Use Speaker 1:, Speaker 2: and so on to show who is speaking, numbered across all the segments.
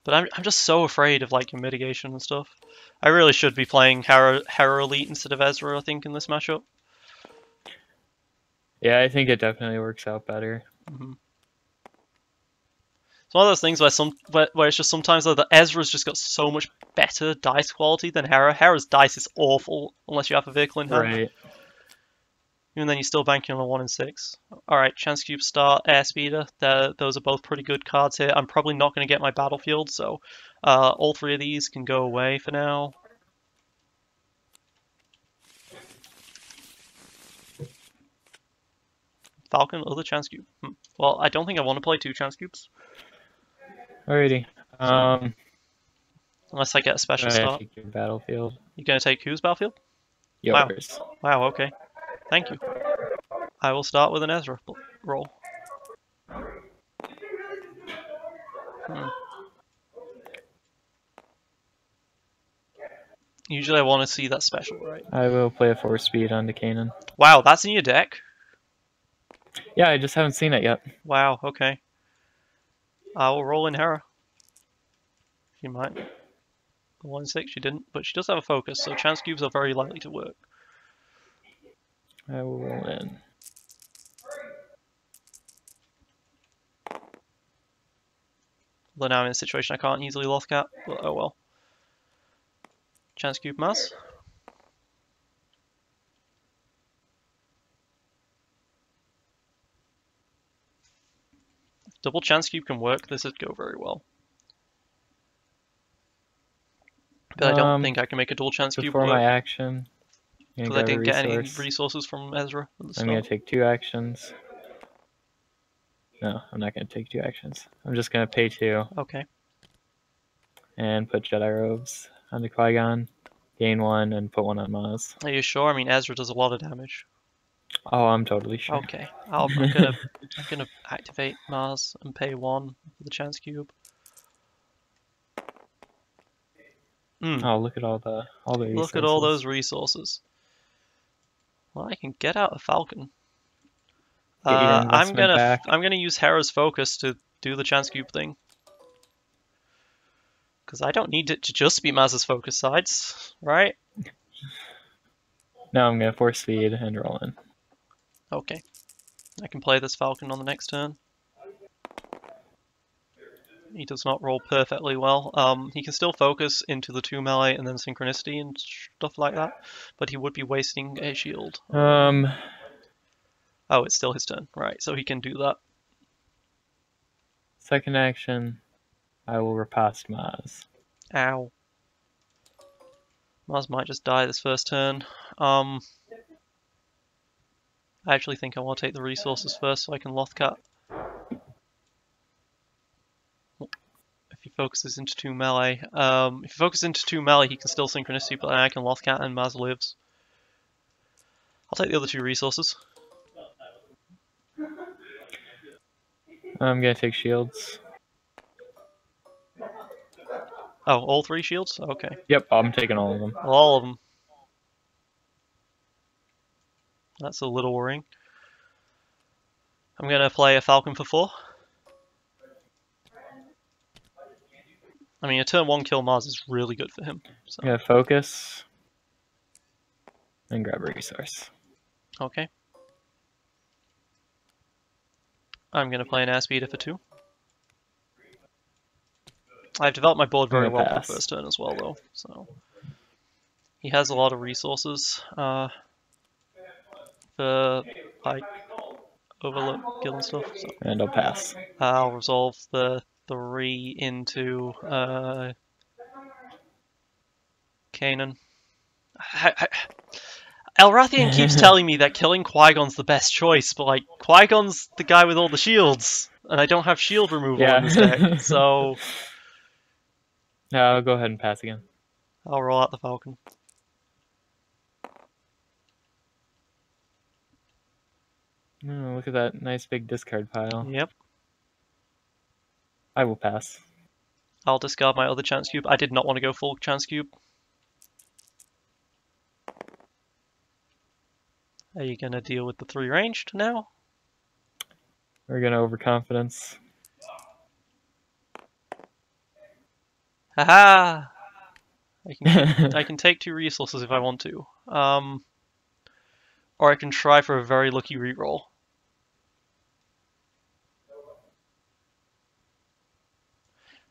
Speaker 1: But I'm just so afraid of like your mitigation and stuff. I really should be playing Hera Elite instead of Ezra, I think, in this matchup.
Speaker 2: Yeah, I think it definitely works out better.
Speaker 1: Mm-hmm. It's one of those things where it's just sometimes the Ezra's just got so much better dice quality than Hera. Hera's dice is awful unless you have a vehicle in hand.
Speaker 2: Right.
Speaker 1: Even then, you're still banking on a 1 in 6. Alright, Chance Cube Star, Airspeeder. Those are both pretty good cards here. I'm probably not going to get my Battlefield, so all three of these can go away for now. Falcon, other Chance Cube. Well, I don't think I want to play 2 Chance Cubes.
Speaker 2: Alrighty.
Speaker 1: Unless I get a special start.
Speaker 2: Take your Battlefield.
Speaker 1: You going to take whose Battlefield?
Speaker 2: Yours.
Speaker 1: Wow, okay. Thank you. I will start with an Ezra roll. Usually I want to see that special, right?
Speaker 2: I will play a 4-speed onto Kanan.
Speaker 1: Wow, that's in your deck?
Speaker 2: Yeah, I just haven't seen it yet.
Speaker 1: Wow, okay. I will roll in Hera. She might. 1 in 6, she didn't, but she does have a focus, so Chance Cubes are very likely to work.
Speaker 2: I will roll in.
Speaker 1: Although now I'm in a situation I can't easily Lothcat, but oh well. Chance Cube Maz. If double Chance Cube can work, this would go very well. But I don't think I can make a dual Chance Cube
Speaker 2: before
Speaker 1: work.
Speaker 2: my action.
Speaker 1: Because I didn't get any resources from Ezra at the start.
Speaker 2: I'm going to take 2 actions. No, I'm not going to take 2 actions. I'm just going to pay 2.
Speaker 1: Okay.
Speaker 2: And put Jedi Robes on the Qui-gon, gain 1, and put 1 on Maz.
Speaker 1: Are you sure? I mean, Ezra does a lot of damage.
Speaker 2: Oh, I'm totally sure.
Speaker 1: Okay. I'm gonna activate Maz and pay 1 for the Chance Cube.
Speaker 2: Oh, look at all the resources.
Speaker 1: Look at all those resources. Well, I can get out a Falcon. I'm gonna use Hera's focus to do the Chance Cube thing. Because I don't need it to just be Maz's focus sides, right?
Speaker 2: No, I'm gonna force speed and roll in.
Speaker 1: Okay. I can play this Falcon on the next turn. He does not roll perfectly well. He can still focus into the 2 melee and then synchronicity and stuff like that, but he would be wasting a shield. Oh, it's still his turn. Right, so he can do that.
Speaker 2: Second action, I will riposte Maz.
Speaker 1: Ow. Maz might just die this first turn. I actually think I want to take the resources first so I can Lothcat. If he focuses into 2 melee. If he focuses into 2 melee, he can still synchronicity, but then I can Lothcat and Maz lives. I'll take the other 2 resources.
Speaker 2: I'm gonna take shields.
Speaker 1: Oh, all 3 shields? Okay.
Speaker 2: Yep, I'm taking all of them.
Speaker 1: All of them. That's a little worrying. I'm gonna play a Falcon for 4. I mean, a turn 1 kill Maz is really good for him. So.
Speaker 2: I'm gonna focus and grab a resource.
Speaker 1: Okay. I'm gonna play an Airspeeder for 2. I've developed my board very well for the first turn as well, though. So he has a lot of resources for like Overlook, Guild and stuff. So.
Speaker 2: And I'll pass.
Speaker 1: I'll resolve the 3 into Kanan. Elrathian keeps telling me that killing Qui-Gon's the best choice, but like Qui-Gon's the guy with all the shields, and I don't have shield removal in this deck, so.
Speaker 2: No, I'll go ahead and pass again.
Speaker 1: I'll roll out the Falcon.
Speaker 2: Oh, look at that nice big discard pile.
Speaker 1: Yep.
Speaker 2: I will pass.
Speaker 1: I'll discard my other Chance Cube. I did not want to go full Chance Cube. Are you going to deal with the 3 ranged now?
Speaker 2: We're going to overconfidence.
Speaker 1: Haha! I can take 2 resources if I want to. Or I can try for a very lucky reroll.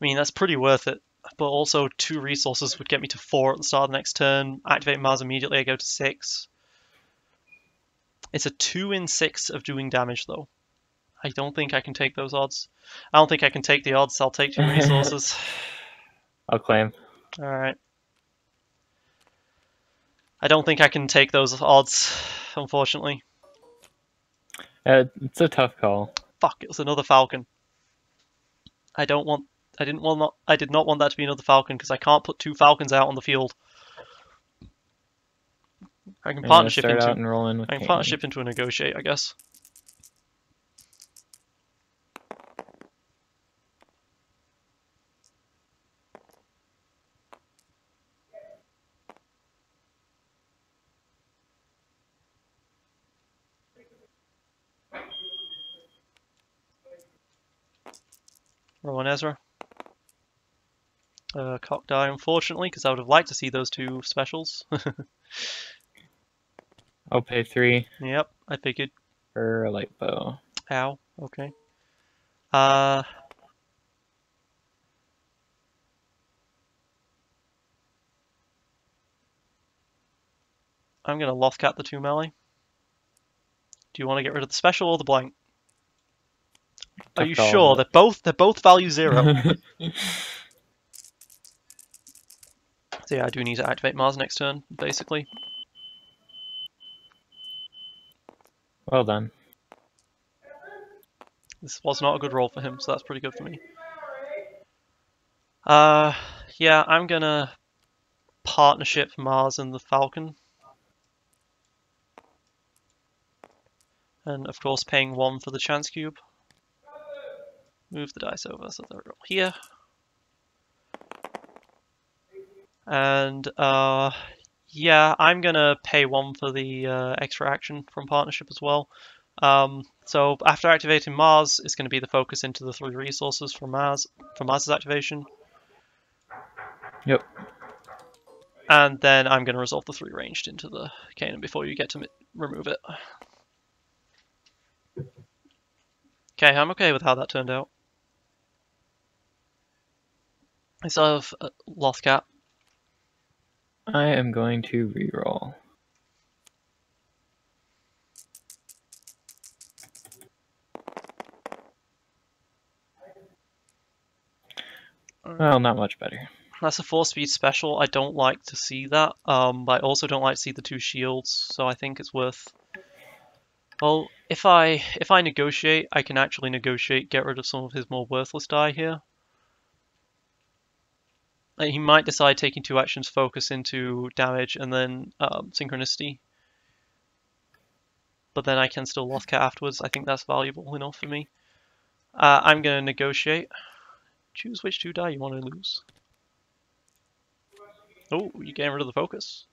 Speaker 1: I mean, that's pretty worth it. But also 2 resources would get me to 4 at the start of the next turn. Activate Mars immediately, I go to 6. It's a 2 in 6 of doing damage, though. I don't think I can take those odds. I don't think I can take the odds. I'll take 2 resources.
Speaker 2: I'll claim.
Speaker 1: Alright. I don't think I can take those odds, unfortunately.
Speaker 2: It's a tough call.
Speaker 1: Fuck, it was another Falcon. I did not want that to be another Falcon because I can't put 2 Falcons out on the field. I can partnership into a negotiate, I guess. Rowan Ezra. Cock die, unfortunately, because I would have liked to see those 2 specials.
Speaker 2: I'll pay 3.
Speaker 1: Yep, I figured.
Speaker 2: For a light bow.
Speaker 1: Ow, okay. I'm gonna Lothcat the 2 melee. Do you want to get rid of the special or the blank? Are you sure? They're both value 0. So yeah, I do need to activate Mars next turn, basically.
Speaker 2: Well done.
Speaker 1: This was not a good roll for him, so that's pretty good for me. Yeah, I'm gonna partnership Mars and the Falcon. And of course paying 1 for the chance cube. Move the dice over so they're all here. And yeah, I'm gonna pay 1 for the extra action from partnership as well. So after activating Mars, it's going to be the focus into the 3 resources for Mars's activation.
Speaker 2: Yep.
Speaker 1: And then I'm going to resolve the 3 ranged into the cannon before you get to remove it. Okay, I'm okay with how that turned out. I still have Lothcat.
Speaker 2: I am going to reroll. Well, not much better.
Speaker 1: That's a 4-speed special. I don't like to see that, but I also don't like to see the 2 shields, so I think it's worth... Well, if I negotiate, I can actually negotiate, get rid of some of his more worthless die here. He might decide taking 2 actions, focus into damage, and then synchronicity. But then I can still Lothcat afterwards. I think that's valuable enough for me. I'm going to negotiate. Choose which 2 die you want to lose. Oh, you're getting rid of the focus.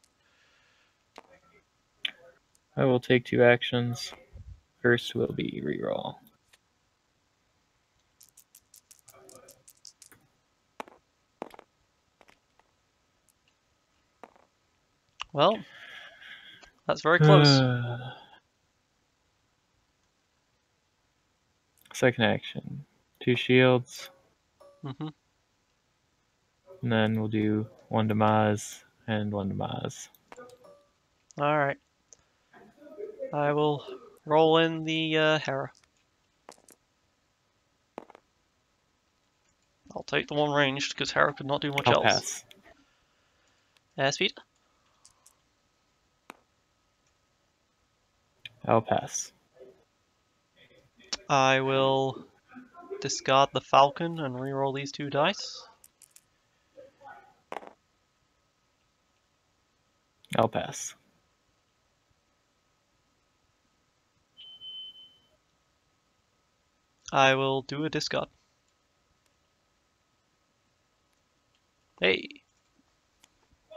Speaker 2: I will take 2 actions. First will be reroll.
Speaker 1: Well, that's very close.
Speaker 2: Second action. 2 shields.
Speaker 1: Mm-hmm.
Speaker 2: And then we'll do 1 to Maz and 1 to Maz.
Speaker 1: Alright. I will roll in the Hera. I'll take the 1 ranged, because Hera could not do much else.
Speaker 2: I'll pass.
Speaker 1: Airspeed?
Speaker 2: I'll pass.
Speaker 1: I will discard the Falcon and reroll these 2 dice.
Speaker 2: I'll pass.
Speaker 1: I will do a discard. Hey!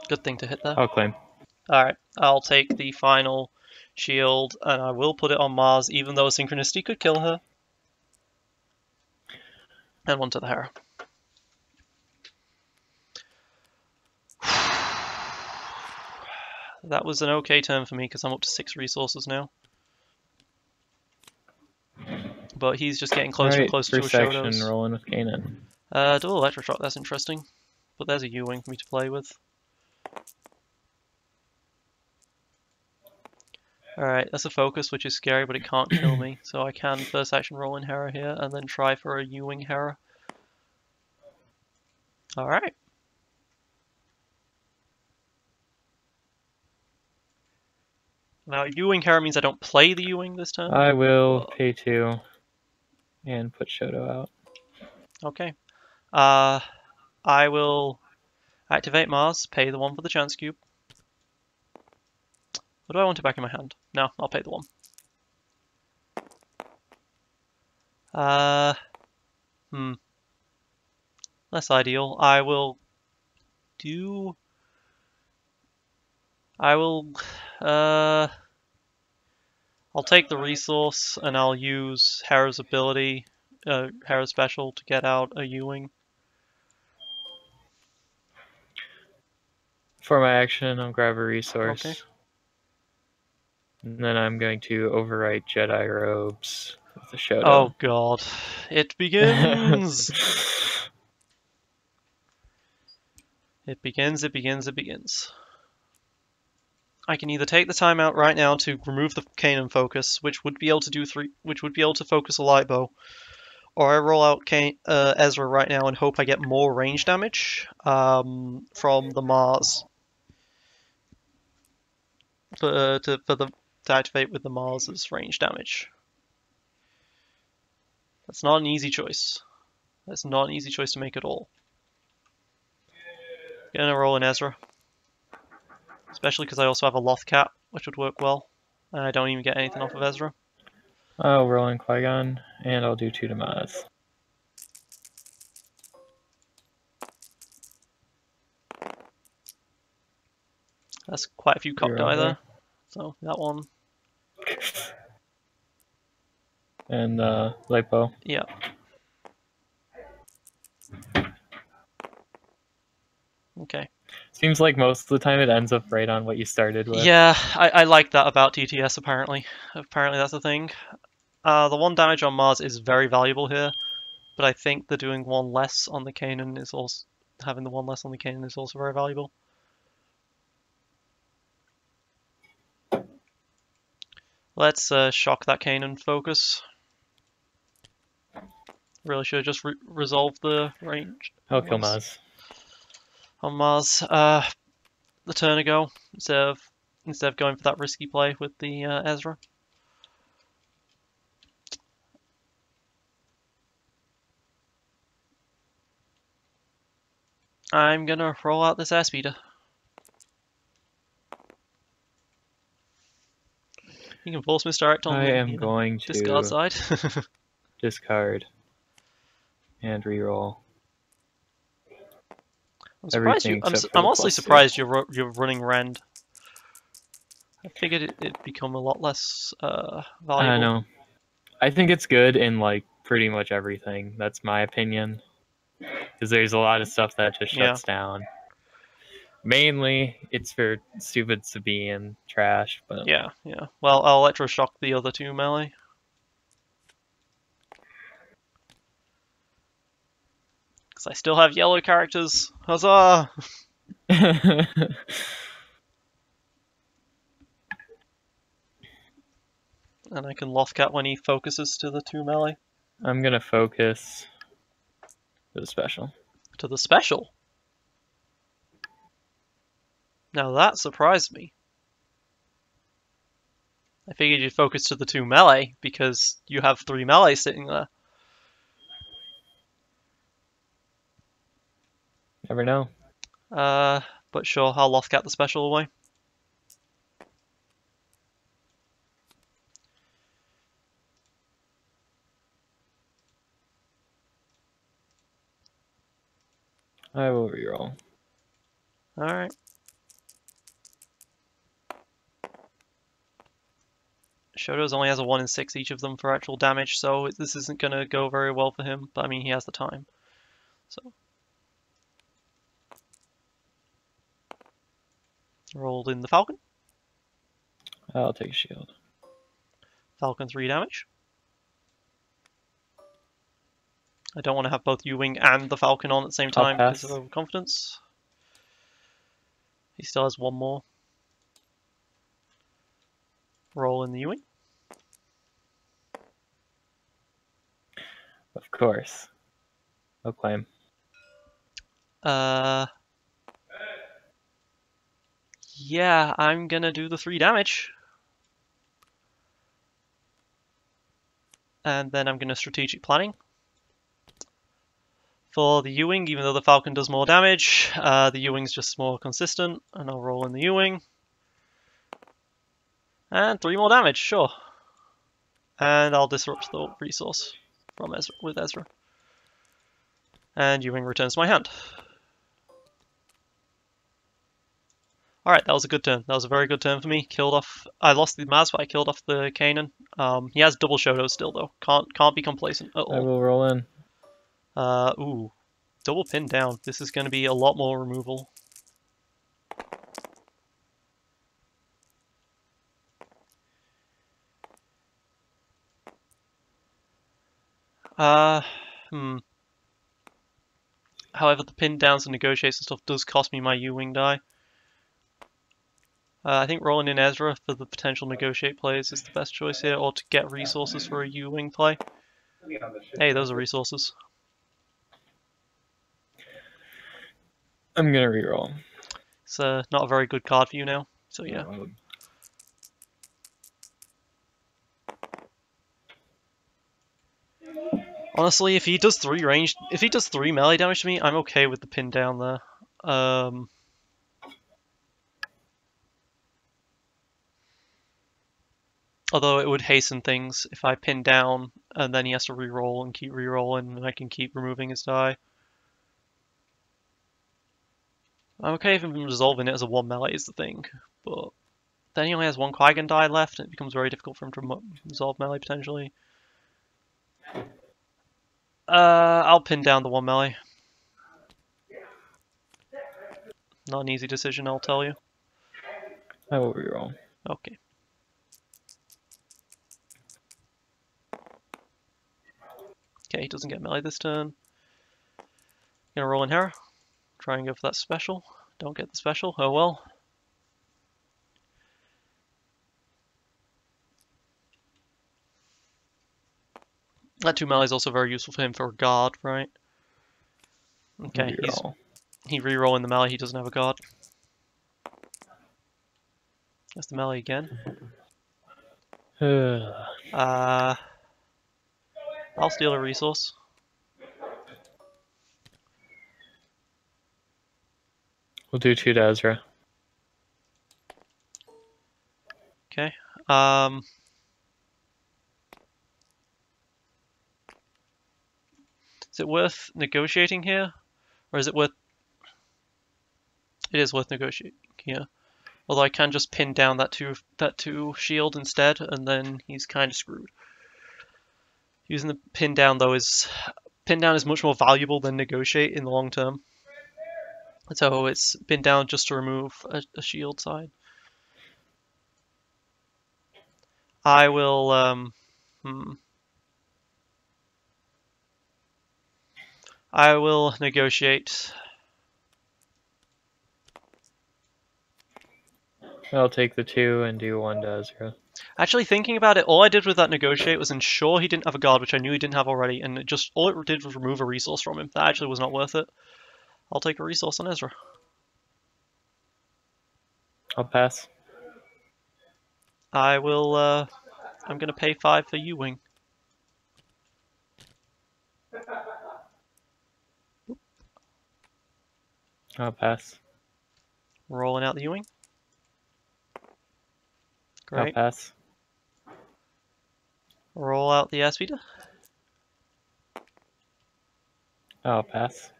Speaker 1: Good thing to hit there.
Speaker 2: I'll claim.
Speaker 1: Alright, I'll take the final shield and I will put it on Mars, even though Synchronicity could kill her. And 1 to the Hera. That was an okay turn for me because I'm up to 6 resources now. But he's just getting closer and closer to a
Speaker 2: first action,
Speaker 1: Shotos.
Speaker 2: rolling with Kanan.
Speaker 1: Dual Electroshock, that's interesting. But there's a U-Wing for me to play with. Alright, that's a focus, which is scary, but it can't kill me. So I can first action roll in Hera here, and then try for a U-Wing Hera. Alright. Now, U-Wing Hera means I don't play the U-Wing this turn.
Speaker 2: I will pay 2 and put Shoto out.
Speaker 1: Okay. I will activate Mars, pay the 1 for the chance cube. What do I want it back in my hand? No, I'll pay the 1. Less ideal. I'll take the resource and I'll use Hera's ability, Hera's special to get out a U-Wing.
Speaker 2: For my action, I'll grab a resource.
Speaker 1: Okay.
Speaker 2: And then I'm going to overwrite Jedi robes with the Shoto.
Speaker 1: Oh god. It begins! It begins. I can either take the time out right now to remove the Kanan focus, which would be able to focus a light bow, or I roll out Ezra right now and hope I get more range damage from the Mars to activate with the Mars's range damage. That's not an easy choice. That's not an easy choice to make at all. Gonna roll in Ezra. Especially because I also have a Loth Cap, which would work well. And I don't even get anything off of Ezra.
Speaker 2: I'll roll in Qui-gon, and I'll do 2 to Maz.
Speaker 1: That's quite a few cop die there. So, that one.
Speaker 2: And Lipo.
Speaker 1: Yeah. Okay.
Speaker 2: Seems like most of the time it ends up right on what you started with.
Speaker 1: Yeah, I like that about TTS, apparently. Apparently that's the thing. The 1 damage on Mars is very valuable here, but I think the doing 1 less on the Kanan is also... having the 1 less on the Kanan is also very valuable. Let's shock that Kanan focus. Really should have just resolved the range.
Speaker 2: I'll kill Maz.
Speaker 1: On Mars, the turn ago, instead of going for that risky play with the Ezra. I'm gonna roll out this airspeeder. You can force misdirect on
Speaker 2: I am going to
Speaker 1: discard side.
Speaker 2: discard and reroll.
Speaker 1: I'm surprised I'm honestly surprised you're running Rend. I figured it'd become a lot less valuable.
Speaker 2: I know. I think it's good in like pretty much everything. That's my opinion. Because there's a lot of stuff that just shuts down. Mainly, it's for stupid Sabine trash, but
Speaker 1: yeah. Well, I'll electroshock the other 2 melee. Because I still have yellow characters. Huzzah! And I can Lothcat when he focuses to the 2 melee.
Speaker 2: I'm gonna focus to the special.
Speaker 1: To the special? Now that surprised me. I figured you'd focus to the 2 melee, because you have 3 melee sitting there.
Speaker 2: Never know.
Speaker 1: But sure, I'll Lothcat the special away.
Speaker 2: I will reroll.
Speaker 1: Alright. Shotos only has a 1 in 6 each of them for actual damage, so this isn't going to go very well for him, but I mean, he has the time. So. Rolled in the Falcon.
Speaker 2: I'll take a shield.
Speaker 1: Falcon 3 damage. I don't want to have both U-Wing and the Falcon on at the same time because of overconfidence. He still has one more. Roll in the U-Wing.
Speaker 2: Of course. No claim.
Speaker 1: Yeah, I'm gonna do the 3 damage. And then I'm gonna strategic planning. For the U-Wing, even though the Falcon does more damage, the U-Wing's just more consistent, and I'll roll in the U-Wing. And 3 more damage, sure. And I'll disrupt the resource from Ezra with Ezra. And U-Wing returns to my hand. Alright, that was a good turn. That was a very good turn for me. Killed off... I lost the Maz, but I killed off the Kanan. He has double Shotos still, though. Can't be complacent at all.
Speaker 2: I will roll in.
Speaker 1: Ooh. Double pin down. This is going to be a lot more removal. However, the pin downs and negotiates and stuff does cost me my U-Wing die. I think rolling in Ezra for the potential negotiate plays is the best choice here, or to get resources for a U-Wing play. Hey, those are resources.
Speaker 2: I'm gonna reroll.
Speaker 1: It's not a very good card for you now, so yeah. Honestly, if he does 3 melee damage to me, I'm okay with the pin down there. Although it would hasten things if I pin down and then he has to reroll and keep rerolling and I can keep removing his die. I'm okay with him resolving it as a 1 melee is the thing, but then he only has 1 qui-gon die left and it becomes very difficult for him to resolve melee potentially. I'll pin down the 1 melee. Not an easy decision, I'll tell you.
Speaker 2: I will reroll.
Speaker 1: Okay. Okay, he doesn't get melee this turn. Gonna roll in here. Try and go for that special. Don't get the special. Oh well. That 2 melee is also very useful for him for a guard, right? Okay, he re-roll in the melee, he doesn't have a guard. That's the melee again. I'll steal a resource.
Speaker 2: We'll do 2 to Ezra.
Speaker 1: Okay. Is it worth negotiating here? Or is it worth... It is worth negotiating here. Although I can just pin down that two shield instead, and then he's kind of screwed. Using the pin down, though, is much more valuable than negotiate in the long term. So it's pin down just to remove a shield side. I will... I will negotiate.
Speaker 2: I'll take the 2 and do 1 to Ezra.
Speaker 1: Actually, thinking about it, all I did with that negotiate was ensure he didn't have a guard, which I knew he didn't have already, and all it did was remove a resource from him. That actually was not worth it. I'll take a resource on Ezra.
Speaker 2: I'll pass.
Speaker 1: I will, I'm gonna pay 5 for U-Wing.
Speaker 2: I'll pass.
Speaker 1: Rolling out the U-Wing. Great.
Speaker 2: I'll pass.
Speaker 1: Roll out the airspeeder.
Speaker 2: I'll pass.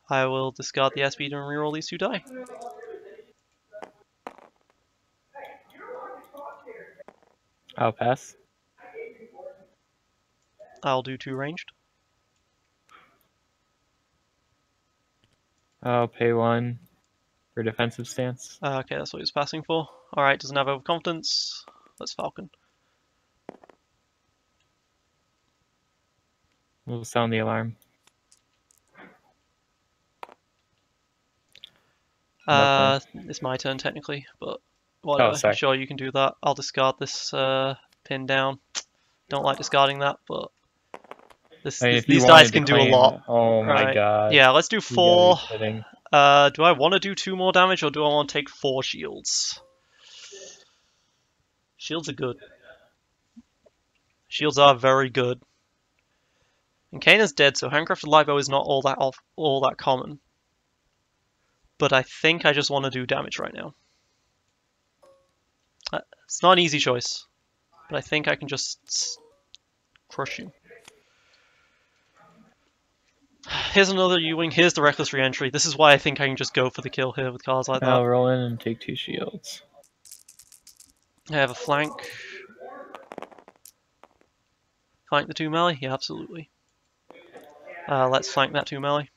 Speaker 1: I will discard the airspeeder and reroll these 2 die.
Speaker 2: I'll pass.
Speaker 1: I'll do 2 ranged.
Speaker 2: I'll pay 1 for defensive stance.
Speaker 1: Okay, that's what he was passing for. Alright, doesn't have overconfidence. Let's Falcon.
Speaker 2: We'll sound the alarm.
Speaker 1: It's my turn technically, but whatever.
Speaker 2: Oh, sorry.
Speaker 1: Sure, you can do that. I'll discard this pin down. Don't like discarding that, but these dice can do a lot.
Speaker 2: Oh my god.
Speaker 1: Yeah, let's do 4.
Speaker 2: Do
Speaker 1: I want to do 2 more damage, or do I want to take 4 shields? Shields are good. Shields are very good. And Kaina's dead, so handcrafted light bow is not all that common. But I think I just want to do damage right now. It's not an easy choice, but I think I can just crush you. Here's another U-wing. Here's the reckless re-entry. This is why I think I can just go for the kill here with cards like that.
Speaker 2: I'll roll in and take 2 shields.
Speaker 1: I have a flank. Flank the 2 melee? Yeah, absolutely. Let's flank that 2 melee.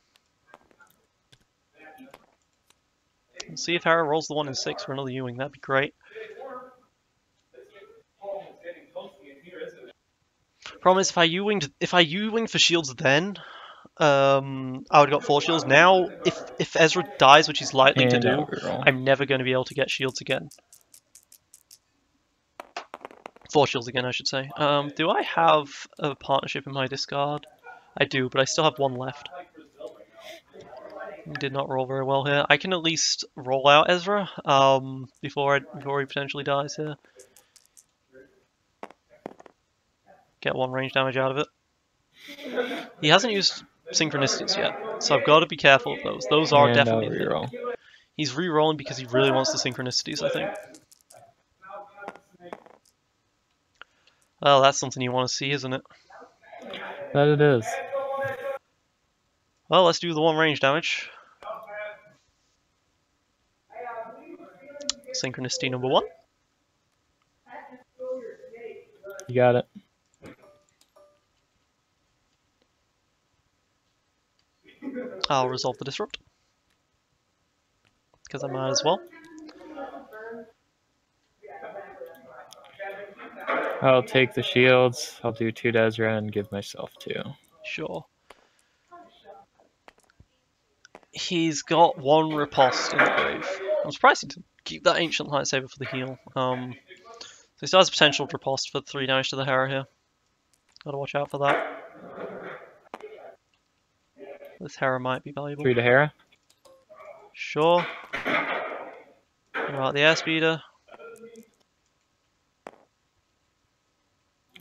Speaker 1: Let's see if Hera rolls the 1 in 6 for another U-wing. That'd be great. Problem is, if I U-winged for shields then, I would have got 4 shields. Now, if Ezra dies, which he's likely to do, I'm never going to be able to get shields again. 4 shields again, I should say. Do I have a partnership in my discard? I do, but I still have 1 left. Did not roll very well here. I can at least roll out Ezra before he potentially dies here. Get 1 range damage out of it. He hasn't used synchronicities yet, so I've got to be careful of those. Those are definitely a thing. He's re-rolling because he really wants the synchronicities, I think. Well, that's something you want to see, isn't it?
Speaker 2: That it is.
Speaker 1: Well, let's do the 1 range damage. Synchronicity number 1.
Speaker 2: You got it.
Speaker 1: I'll resolve the disrupt. Because I might as well.
Speaker 2: I'll take the shields. I'll do 2 to Ezra and give myself 2.
Speaker 1: Sure. He's got 1 riposte in the grave. I'm surprised he didn't keep that ancient lightsaber for the heal. So he still has potential riposte for 3 damage to the Hera here. Gotta watch out for that. This Hera might be valuable.
Speaker 2: 3 to Hera?
Speaker 1: Sure. Right, the airspeeder.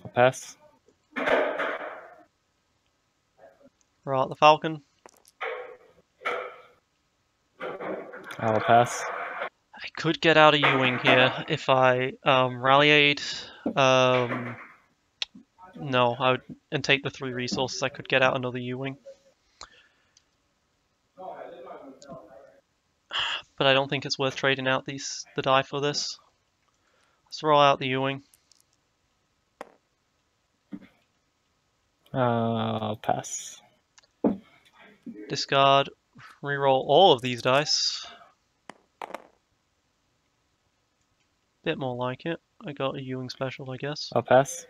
Speaker 2: I'll pass.
Speaker 1: Right, the Falcon.
Speaker 2: I'll pass.
Speaker 1: I could get out a U-wing here if I rally aid. No, and take the 3 resources. I could get out another U-wing. But I don't think it's worth trading out the die for this. Let's roll out the U-wing.
Speaker 2: I'll pass.
Speaker 1: Discard. Reroll all of these dice. Bit more like it. I got a U-wing special, I guess.
Speaker 2: I'll pass.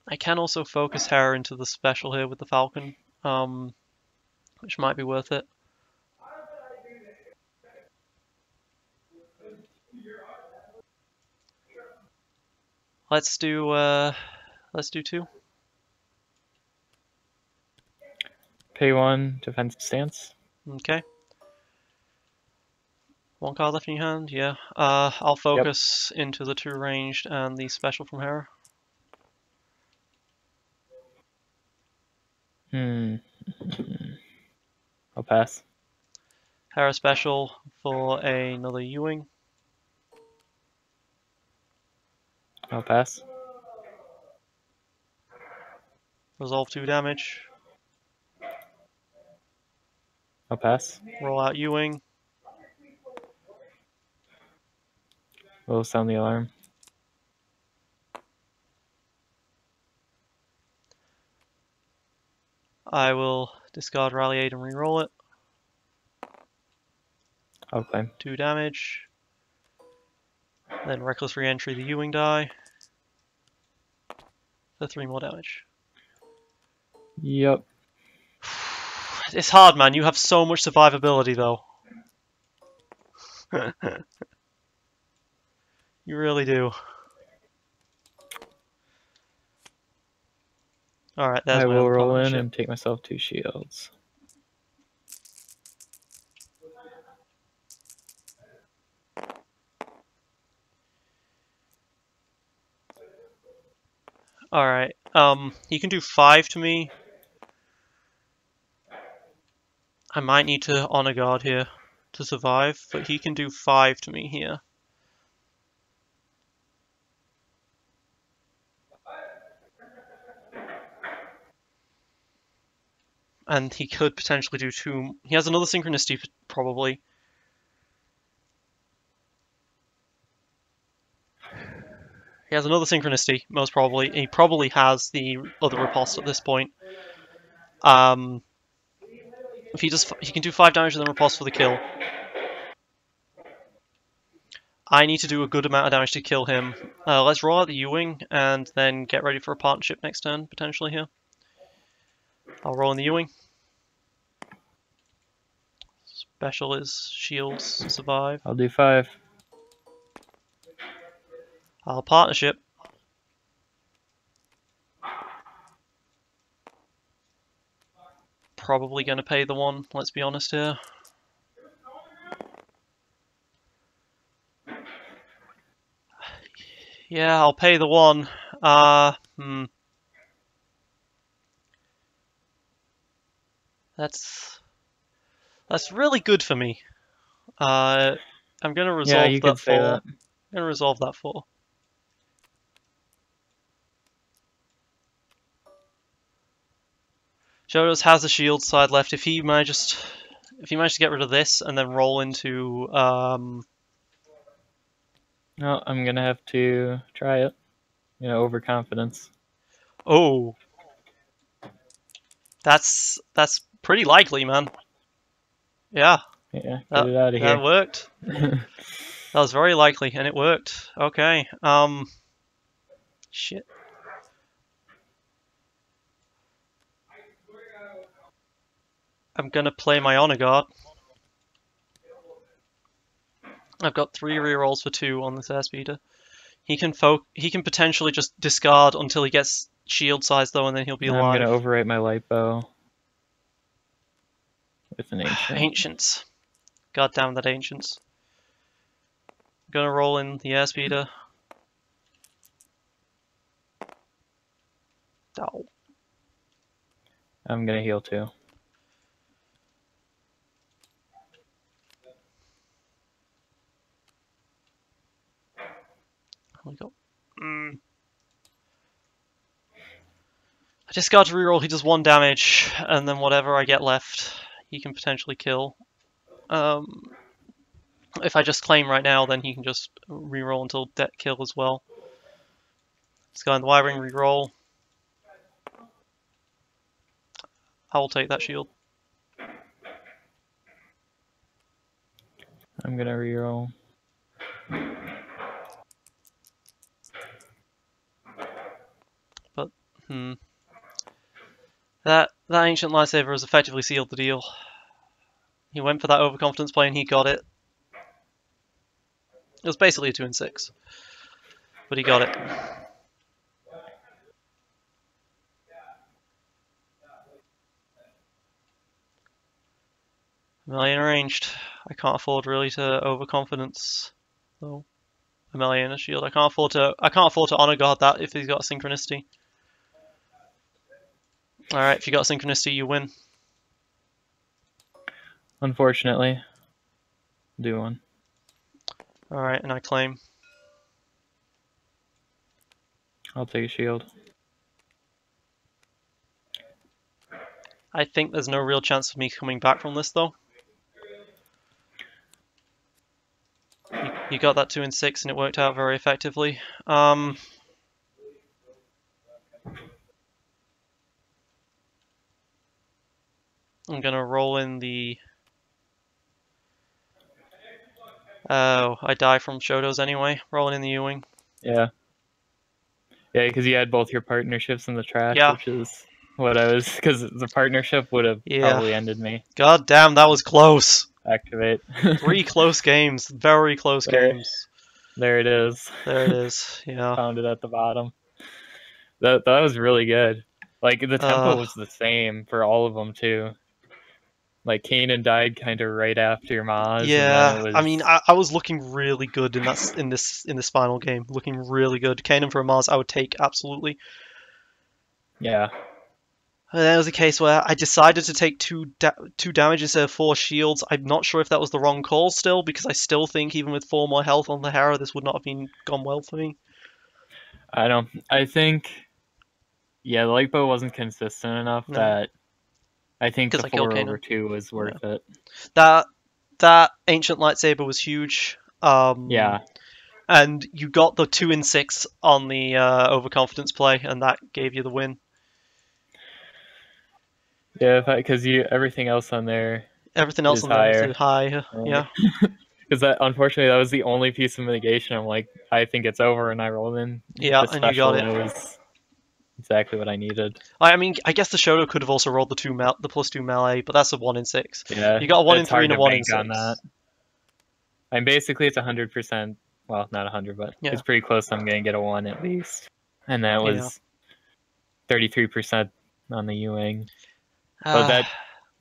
Speaker 1: I can also focus Hera into the special here with the Falcon, which might be worth it. Let's do 2.
Speaker 2: Pay 1, defensive stance.
Speaker 1: Okay. 1 card left in your hand, yeah. I'll focus into the 2 ranged and the special from Hera.
Speaker 2: I'll pass.
Speaker 1: Hera special for another U-wing.
Speaker 2: I'll pass.
Speaker 1: Resolve 2 damage.
Speaker 2: I'll pass.
Speaker 1: Roll out U-wing.
Speaker 2: We'll sound the alarm.
Speaker 1: I will discard Rally Aid and re-roll it.
Speaker 2: I'll claim.
Speaker 1: 2 damage. Then Reckless Re-entry the Ewing die. For 3 more damage.
Speaker 2: Yep.
Speaker 1: It's hard, man. You have so much survivability, though. You really do. Alright, there's
Speaker 2: I
Speaker 1: my
Speaker 2: will
Speaker 1: other
Speaker 2: roll in
Speaker 1: partnership.
Speaker 2: and take myself 2 shields.
Speaker 1: Alright, he can do 5 to me. I might need to honor guard here to survive, but he can do 5 to me here. And he could potentially do 2. He has another synchronicity, probably. He has another synchronicity, most probably. He probably has the other riposte at this point. If he can do 5 damage and then riposte for the kill. I need to do a good amount of damage to kill him. Let's roll out the Ewing and then get ready for a partnership next turn, potentially here. I'll roll in the Ewing. Special is shields, survive.
Speaker 2: I'll do 5.
Speaker 1: I'll partnership. Probably going to pay the 1, let's be honest here. Yeah, I'll pay the 1. That's really good for me. I'm going to resolve
Speaker 2: you
Speaker 1: that
Speaker 2: could say
Speaker 1: 4.
Speaker 2: that.
Speaker 1: I'm going to resolve that 4. Jodos has a shield side left. If he manages to get rid of this and then roll into
Speaker 2: No, I'm gonna have to try it. Overconfidence.
Speaker 1: Oh. That's pretty likely, man. Yeah.
Speaker 2: Yeah, get it out of here.
Speaker 1: That worked. That was very likely, and it worked. Okay. Shit. I'm gonna play my honor guard. I've got 3 rerolls for 2 on this airspeeder. He can potentially just discard until he gets shield size though, and then he'll be alive.
Speaker 2: I'm gonna overwrite my light bow with an ancient.
Speaker 1: Ancients. God damn that ancients. Gonna roll in the airspeeder. Oh.
Speaker 2: I'm gonna heal too.
Speaker 1: We go. I discard to reroll, he does 1 damage, and then whatever I get left, he can potentially kill. If I just claim right now, then he can just reroll until debt kill as well. Let's go in the wiring, reroll. I will take that shield.
Speaker 2: I'm gonna reroll.
Speaker 1: But, That ancient lightsaber has effectively sealed the deal. He went for that overconfidence play and he got it. It was basically a 2 and 6. But he got it. Million arranged. I can't afford really to overconfidence though. A million a shield. I can't afford to honor guard that if he's got a synchronicity. Alright, if you got a synchronicity you win.
Speaker 2: Unfortunately. Do 1.
Speaker 1: Alright, and I claim.
Speaker 2: I'll take a shield.
Speaker 1: I think there's no real chance of me coming back from this though. You got that 2 and 6 and it worked out very effectively. I'm gonna roll in the Oh, I die from Shotos anyway, rolling in the Ewing.
Speaker 2: Yeah. Yeah, because you had both your partnerships in the trash,
Speaker 1: Yeah.
Speaker 2: which is what I was... Because the partnership would have probably ended me.
Speaker 1: God damn, that was close.
Speaker 2: Activate.
Speaker 1: 3 close games. Very close games.
Speaker 2: There it is.
Speaker 1: There it is, yeah.
Speaker 2: Found it at the bottom. That was really good. Like, the tempo was the same for all of them, too. Like, Kanan died kind of right after Maz.
Speaker 1: Yeah,
Speaker 2: and then it was...
Speaker 1: I mean, I was looking really good in this final game. Looking really good. Kanan for a Maz, I would take absolutely.
Speaker 2: Yeah.
Speaker 1: And then it was a case where I decided to take two damage instead of 4 shields. I'm not sure if that was the wrong call still, because I still think even with 4 more health on the Hera, this would not have gone well for me.
Speaker 2: I think, yeah, the Lightbow wasn't consistent enough that I think the 4/2 was worth it.
Speaker 1: That Ancient Lightsaber was huge.
Speaker 2: Yeah.
Speaker 1: And you got the 2 in 6 on the overconfidence play, and that gave you the win.
Speaker 2: Yeah, because everything else on there.
Speaker 1: Everything else on there is high. Yeah.
Speaker 2: Because unfortunately that was the only piece of mitigation. I'm like, I think it's over, and I rolled in.
Speaker 1: Yeah, and you got it.
Speaker 2: It was exactly what I needed.
Speaker 1: I mean, I guess the Shoto could have also rolled the +2 melee, but that's a 1 in 6.
Speaker 2: Yeah,
Speaker 1: you got a 1 in 3 and a 1 in 6.
Speaker 2: On that. And basically it's 100%. Well, not 100, but it's pretty close. I'm gonna get a 1 at least, and that was 33% on the Ewing. But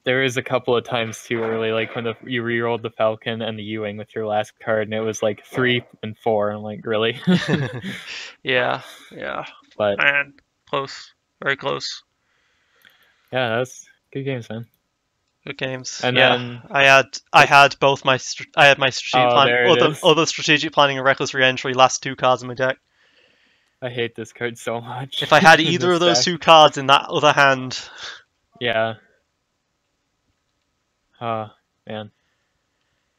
Speaker 2: there is a couple of times too early, like when you rerolled the Falcon and the Ewing with your last card, and it was like 3 and 4. I'm like, really?
Speaker 1: Yeah.
Speaker 2: But
Speaker 1: man, close, very close.
Speaker 2: Yeah, that's good games, man.
Speaker 1: Good games.
Speaker 2: And
Speaker 1: then I had both my strategic planning, other strategic planning and reckless reentry last 2 cards in my deck.
Speaker 2: I hate this card so much.
Speaker 1: If I had either of those 2 cards in that other hand.
Speaker 2: Yeah. Man.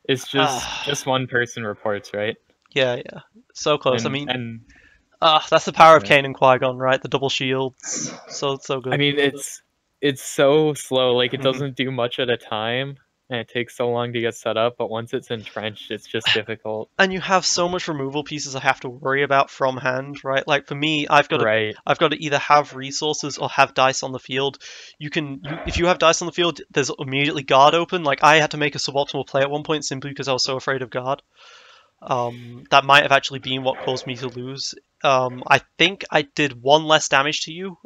Speaker 2: It's just one person reports, right?
Speaker 1: Yeah. So close. That's the power of Kanan and Qui-Gon, right? The double shields. So good.
Speaker 2: I mean, it's so slow. Like, it doesn't do much at a time, and it takes so long to get set up, but once it's entrenched, it's just difficult.
Speaker 1: And you have so much removal pieces I have to worry about from hand, right? Like, for me, I've got to either have resources or have dice on the field. If you have dice on the field, there's immediately guard open. Like, I had to make a suboptimal play at one point simply because I was so afraid of guard. That might have actually been what caused me to lose. I think I did 1 less damage to you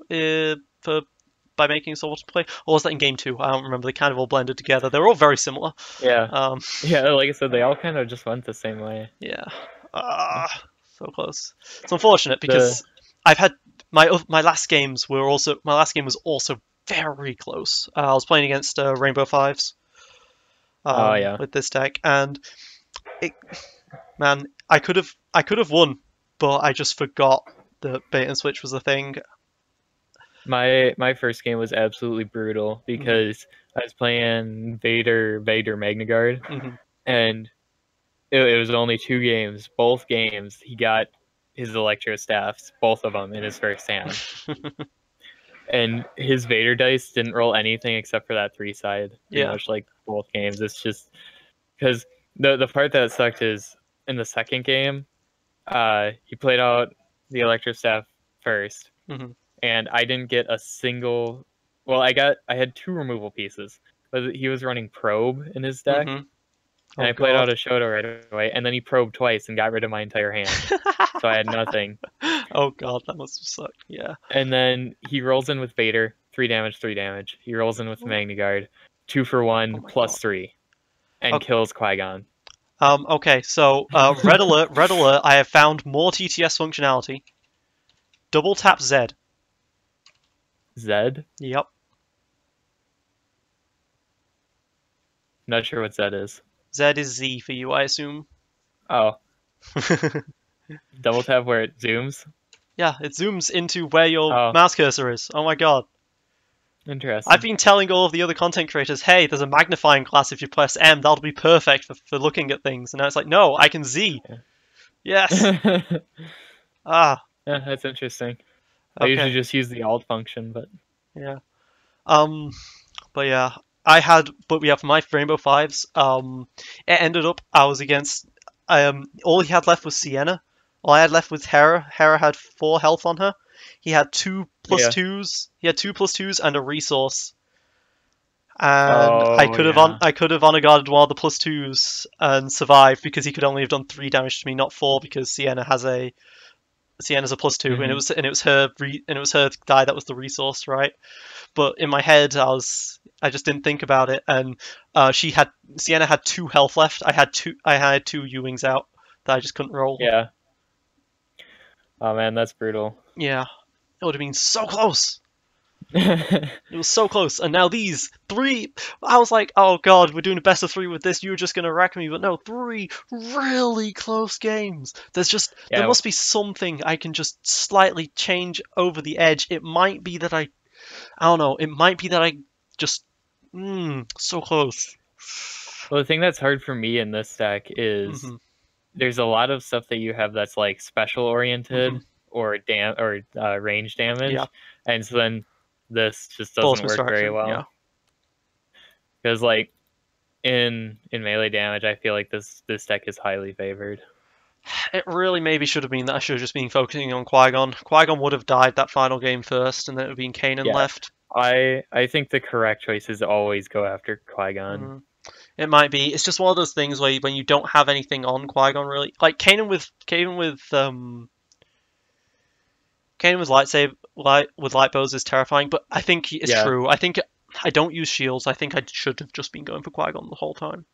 Speaker 1: by making a suboptimal play, or was that in game 2? I don't remember. They kind of all blended together. They're all very similar.
Speaker 2: Yeah. Yeah, like I said, they all kind of just went the same way.
Speaker 1: Yeah. So close. It's unfortunate because I've had my last game was also very close. I was playing against Rainbow Fives. With this deck, and I could have won, but I just forgot that bait and switch was a thing.
Speaker 2: My first game was absolutely brutal because I was playing Vader Magna Guard, and it was only 2 games. Both games he got his Electro Staffs, both of them in his first hand. And his Vader dice didn't roll anything except for that 3-side. Pretty much like both games. It's just because the part that sucked is in the second game, he played out the Electro Staff first. And I didn't get a single. Well, I had 2 removal pieces, but he was running probe in his deck, and I played out a Shoto right away, and then he probed twice and got rid of my entire hand, so I had nothing.
Speaker 1: Oh god, that must have sucked. Yeah.
Speaker 2: And then he rolls in with Vader, 3 damage, 3 damage. He rolls in with Magna Guard, 2 for 1 plus 3, and kills Qui-Gon.
Speaker 1: Okay, so red alert! I have found more TTS functionality. Double tap Z.
Speaker 2: Z?
Speaker 1: Yep.
Speaker 2: Not sure what Z is.
Speaker 1: Z is Z for you, I assume.
Speaker 2: Oh. Double tap where it zooms?
Speaker 1: Yeah, it zooms into where your mouse cursor is. Oh my god.
Speaker 2: Interesting.
Speaker 1: I've been telling all of the other content creators, hey, there's a magnifying glass if you press M, that'll be perfect for looking at things. And now it's like, no, I can Z. Yeah. Yes.
Speaker 2: Yeah, that's interesting. I usually just use the alt function, but
Speaker 1: yeah. But yeah, for my Rainbow Fives, it ended up I was against all he had left was Sienna. All I had left was Hera. Hera had 4 health on her. He had 2 plus 2s. He had 2 plus 2s and a resource. And I could have honor guarded one of the plus 2s and survived because he could only have done 3 damage to me, not 4, because Sienna's a plus 2, and it was her die that was the resource, right? But in my head, I just didn't think about it, and Sienna had 2 health left. I had 2 U-wings out that I just couldn't roll.
Speaker 2: Yeah. Oh man, that's brutal.
Speaker 1: Yeah, it would have been so close. It was so close, and now these 3. I was like, oh god, we're doing a best of 3 with this. You're just gonna wreck me, but no, 3 really close games. There must be something I can just slightly change over the edge. It might be that I don't know. It might be that I just so close.
Speaker 2: Well, the thing that's hard for me in this deck is there's a lot of stuff that you have that's like special oriented or range damage, and so then this just doesn't work very well. Because like in melee damage, I feel like this deck is highly favored.
Speaker 1: It really maybe should have been that I should have just been focusing on Qui-Gon. Qui-Gon would have died that final game first, and then it would have been Kanan left.
Speaker 2: I think the correct choice is always go after Qui-Gon.
Speaker 1: It might be. It's just one of those things where when you don't have anything on Qui-Gon, really, like Kanan with light bows is terrifying, but I think it's true. I think I don't use shields. I think I should have just been going for Qui-Gon the whole time.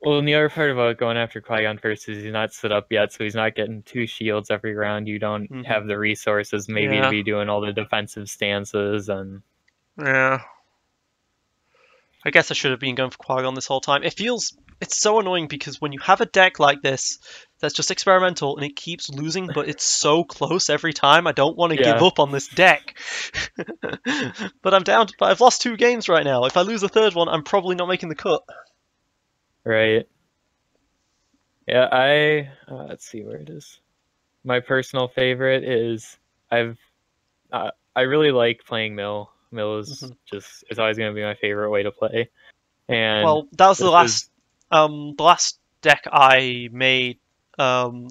Speaker 2: Well, and the other part about going after Qui-Gon first is he's not set up yet, so he's not getting 2 shields every round. You don't have the resources maybe to be doing all the defensive stances and.
Speaker 1: Yeah. I guess I should have been going for Qui-Gon this whole time. It's so annoying because when you have a deck like this that's just experimental and it keeps losing, but it's so close every time, I don't want to give up on this deck. But I've lost 2 games right now. If I lose a 3rd one, I'm probably not making the cut.
Speaker 2: Right. Yeah, let's see where it is. My personal favorite is I really like playing Mill. Mill is it's always going to be my favorite way to play. And
Speaker 1: well, that was the last deck I made. The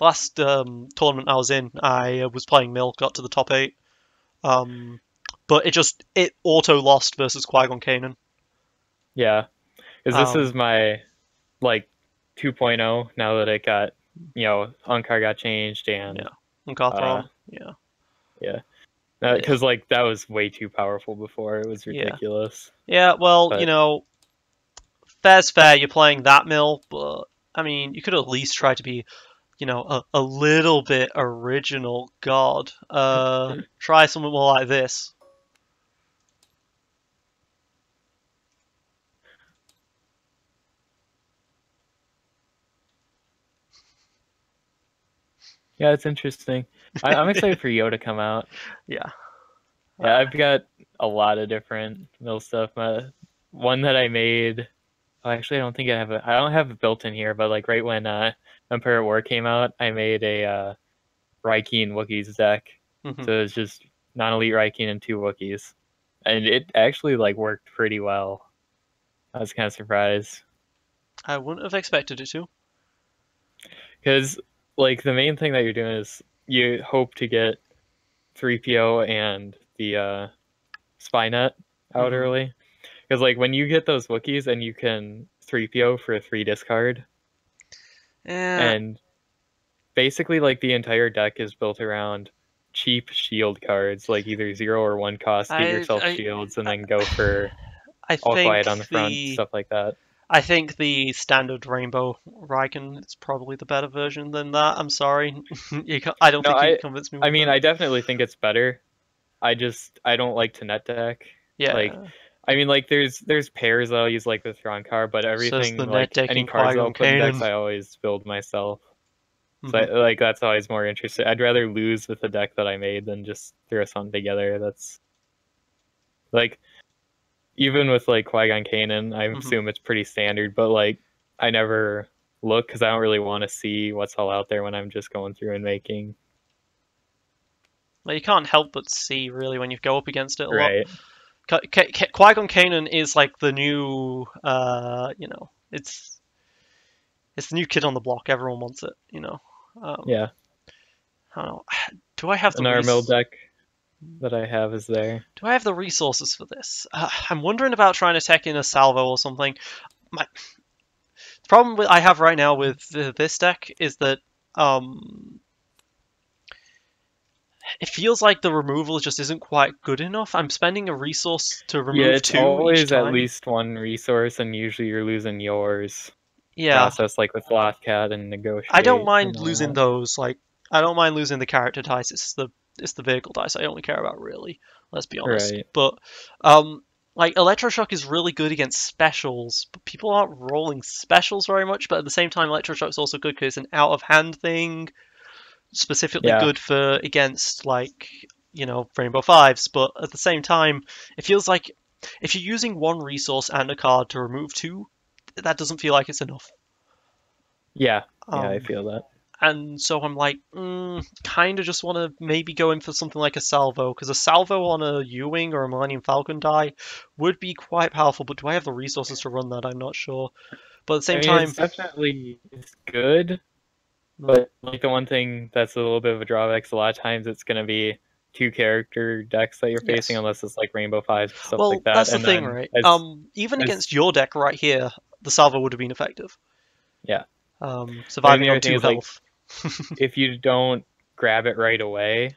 Speaker 1: last tournament I was in, I was playing Mill, got to the top 8. But it auto lost versus Qui-Gon Kanan.
Speaker 2: Yeah, because this is my 2.0 now that it got Unkar got changed and
Speaker 1: Unkathron.
Speaker 2: Because that was way too powerful before. It was ridiculous.
Speaker 1: Yeah, well, fair's fair. You're playing that Mill, but I mean, you could at least try to be, a little bit original. God, try something more like this.
Speaker 2: Yeah, it's interesting. I'm excited for Yo to come out.
Speaker 1: Yeah,
Speaker 2: I've got a lot of different Mill stuff. One that I made. Oh, actually, I don't think I don't have it built in here, but right when Empire at War came out, I made a Raikeen Wookiees deck. So it's just non-elite Raikeen and 2 Wookiees, and it actually worked pretty well. I was kind of surprised.
Speaker 1: I wouldn't have expected it to.
Speaker 2: Because the main thing that you're doing is you hope to get 3PO and the Spynet out early. Because when you get those Wookiees and you can 3PO for a 3 discard. And basically the entire deck is built around cheap shield cards, either 0 or 1 cost, get yourself shields, and then go for all quiet on the front, stuff like that.
Speaker 1: I think the standard Rainbow Raikkonen is probably the better version than that. I'm sorry. I don't think you convinced me with that.
Speaker 2: I definitely think it's better. I don't like to net deck.
Speaker 1: Yeah.
Speaker 2: There's pairs that I'll use with Thronkar, but everything any cards I'll put in decks I always build myself. So that's always more interesting. I'd rather lose with the deck that I made than just throw something together. That's even with Qui-Gon Kanan, I assume it's pretty standard, but I never look because I don't really want to see what's all out there when I'm just going through and making.
Speaker 1: Well, you can't help but see really when you go up against it a
Speaker 2: lot.
Speaker 1: Qui-Gon Kanan is the new, it's It's the new kid on the block. Everyone wants it, you know.
Speaker 2: Yeah.
Speaker 1: I don't know. Do I have the
Speaker 2: An mill deck that I have is there.
Speaker 1: Do I have the resources for this? I'm wondering about trying to tech in a salvo or something. The problem I have right now with this deck is that it feels like the removal just isn't quite good enough. I'm spending a resource to remove two
Speaker 2: always
Speaker 1: each time.
Speaker 2: at least one resource, and usually you're losing yours.
Speaker 1: Yeah.
Speaker 2: Process like with Lothcat and Negotiate.
Speaker 1: I don't mind losing those. Like, I don't mind losing the character dice. It's the vehicle dice I only care about, really. Let's be honest.
Speaker 2: Right.
Speaker 1: But like Electroshock is really good against specials, but people aren't rolling specials very much. But at the same time, Electroshock's also good because it's an out of hand thing, specifically good for against like Rainbow Fives. But at the same time, it feels like if you're using one resource and a card to remove two, that doesn't feel like it's enough.
Speaker 2: Yeah, I feel that.
Speaker 1: And so I'm like, kind of just want to maybe go in for something like a salvo, because a salvo on a U-Wing or a Millennium Falcon die would be quite powerful, but do I have the resources to run that? I'm not sure. But at the same time...
Speaker 2: it's definitely good, but like the one thing that's a little bit of a drawback is a lot of times it's going to be two character decks that you're facing, unless it's like Rainbow Fives, stuff like that.
Speaker 1: Well, that's the thing, right? Even against your deck right here, the salvo would have been effective.
Speaker 2: Yeah.
Speaker 1: Surviving on 2 health.
Speaker 2: If you don't grab it right away,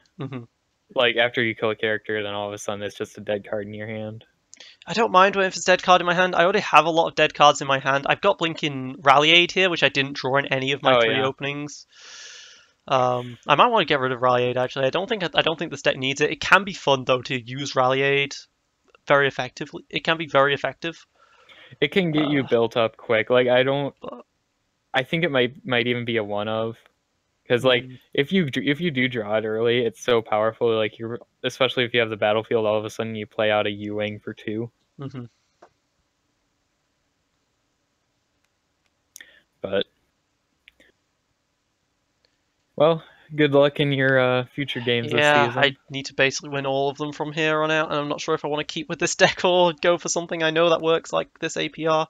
Speaker 2: like after you kill a character, then all of a sudden it's just a dead card in your hand.
Speaker 1: I don't mind if it's dead card in my hand. I already have a lot of dead cards in my hand. I've got Blinking Rally Aid here, which I didn't draw in any of my 3 openings. I might want to get rid of Rally Aid, actually. I don't think this deck needs it. It can be fun, though, to use Rally Aid very effectively. It can be very effective.
Speaker 2: It can get you built up quick. Like, I think it might even be a one of. Because like if you do draw it early, it's so powerful. Like especially if you have the battlefield, all of a sudden you play out a U-Wing for 2. But well, good luck in your future games this season.
Speaker 1: Yeah, I need to basically win all of them from here on out, and I'm not sure if I want to keep with this deck or go for something I know that works, like this APR,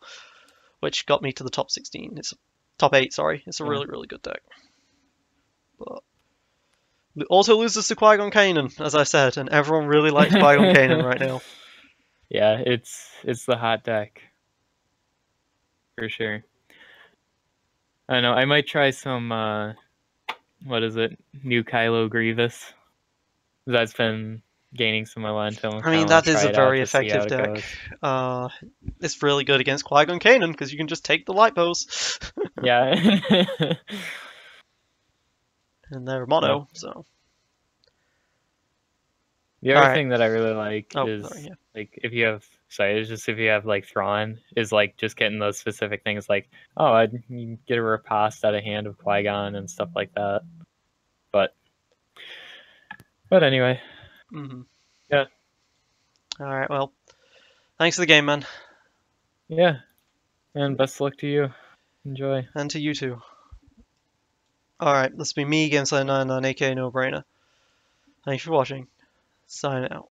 Speaker 1: which got me to the top 16. It's top 8, sorry. It's a really, really good deck. But it also loses to Qui-Gon Kanan, as I said, and everyone really likes Qui-Gon Kanan right now.
Speaker 2: Yeah, it's the hot deck. For sure. I know, I might try some, what is it? New Kylo Grievous. That's been gaining some momentum.
Speaker 1: I mean, that is a very effective deck. It's really good against Qui-Gon Kanan, because you can just take the light bows.
Speaker 2: Yeah.
Speaker 1: And they're mono, so.
Speaker 2: The other thing that I really like is like if you have like Thrawn, is like just getting those specific things like, oh, you get a riposte out of hand of Qui-Gon and stuff like that. But anyway. Yeah.
Speaker 1: Alright, well. Thanks for the game, man.
Speaker 2: Yeah. And best of luck to you. Enjoy.
Speaker 1: And to you too. Alright, this has been me against 99, aka No Brainer. Thanks for watching. Sign out.